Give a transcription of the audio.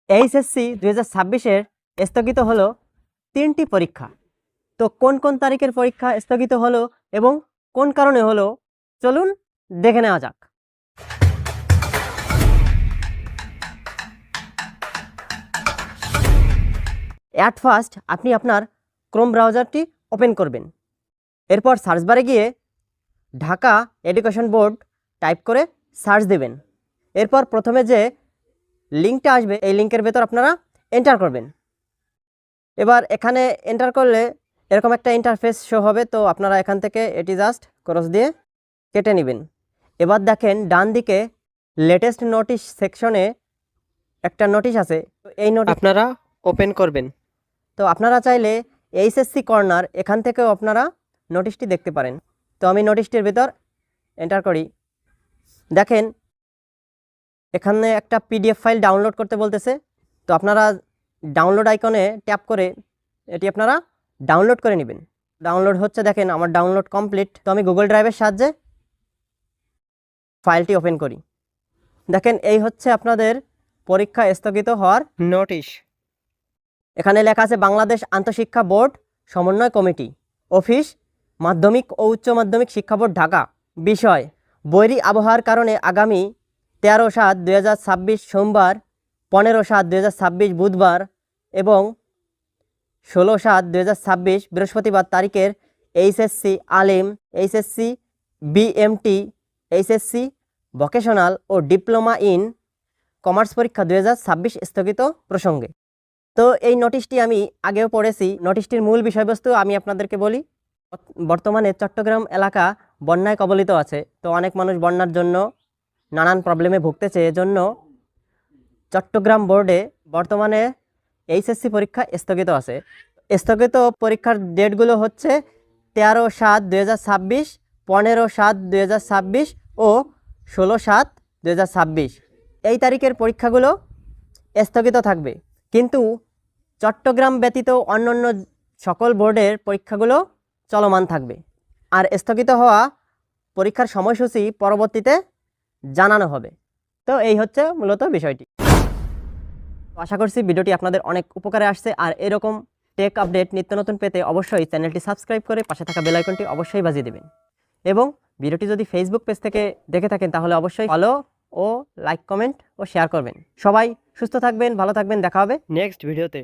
HSC 2026-এর স্থগিত হলো 3টি পরীক্ষা। তো কোন কোন তারিখের পরীক্ষা স্থগিত হলো এবং কোন কারণে হলো, চলুন দেখে নেওয়া যাক। অ্যাট ফার্স্ট আপনি আপনার ক্রোম ব্রাউজারটি ওপেন করবেন। এরপর সার্চ বারে গিয়ে ঢাকা এডুকেশন বোর্ড টাইপ করে সার্চ দেবেন। এরপর প্রথমে যে লিঙ্কটা আসবে এই লিঙ্কের ভেতর আপনারা এন্টার করবেন। এবার এখানে এন্টার করলে এরকম একটা ইন্টারফেস শো হবে। তো আপনারা এখান থেকে এটি জাস্ট ক্রস দিয়ে কেটে নেবেন। এবার দেখেন ডান দিকে লেটেস্ট নোটিশ সেকশনে একটা নোটিশ আছে। তো এই নোটিশ আপনারা ওপেন করবেন। তো আপনারা চাইলে এইচএসসি কর্নার এখান থেকেও আপনারা নোটিশটি দেখতে পারেন। তো আমি নোটিশটির ভিতর এন্টার করি। দেখেন এখানে একটা পিডিএফ ফাইল ডাউনলোড করতে বলতেছে। তো আপনারা ডাউনলোড আইকনে ট্যাপ করে এটি আপনারা ডাউনলোড করে নেবেন। ডাউনলোড হচ্ছে, দেখেন আমার ডাউনলোড কমপ্লিট। তো আমি গুগল ড্রাইভের সাহায্যে ফাইলটি ওপেন করি। দেখেন এই হচ্ছে আপনাদের পরীক্ষা স্থগিত হওয়ার নোটিশ। এখানে লেখা আছে বাংলাদেশ আন্তঃশিক্ষা বোর্ড সমন্বয় কমিটি, অফিস মাধ্যমিক ও উচ্চ মাধ্যমিক শিক্ষা বোর্ড ঢাকা। বিষয়, বৈরী আবহাওয়ার কারণে আগামী 13/7/2026 সোমবার, 15/7/2026 বুধবার এবং 16/7/2026 বৃহস্পতিবার তারিখের HSC Alim, HSC BMT, HSC vocational ও ডিপ্লোমা ইন কমার্স পরীক্ষা 2026 স্থগিত প্রসঙ্গে। তো এই নোটিশটি আমি আগেও পড়েছি। নোটিশটির মূল বিষয়বস্তু আমি আপনাদেরকে বলি। বর্তমানে চট্টগ্রাম এলাকা বন্যায় কবলিত আছে। তো অনেক মানুষ বন্যার জন্য নানান প্রবলেমে ভুগতেছে। এজন্য চট্টগ্রাম বোর্ডে বর্তমানে এইচএসসি পরীক্ষা স্থগিত আছে। স্থগিত পরীক্ষার ডেটগুলো হচ্ছে 13/7/2026, 15/7/2026 ও 16/7/2026। এই তারিখের পরীক্ষাগুলো স্থগিত থাকবে, কিন্তু চট্টগ্রাম ব্যতীত অন্যান্য সকল বোর্ডের পরীক্ষাগুলো চলমান থাকবে। আর স্থগিত হওয়া পরীক্ষার সময়সূচি পরবর্তীতে জানানো হবে। তো এই হচ্ছে মূলত বিষয়টি। আশা করছি ভিডিওটি আপনাদের অনেক উপকারে আসছে। আর এরকম টেক আপডেট নিত্য নতুন পেতে অবশ্যই চ্যানেলটি সাবস্ক্রাইব করে পাশে থাকা বেল আইকনটি অবশ্যই বাজিয়ে দেবেন। এবং ভিডিওটি যদি ফেসবুক পেজ থেকে দেখে থাকেন তাহলে অবশ্যই ফলো ও লাইক, কমেন্ট ও শেয়ার করবেন। সবাই সুস্থ থাকবেন, ভালো থাকবেন। দেখা হবে নেক্সট ভিডিওতে।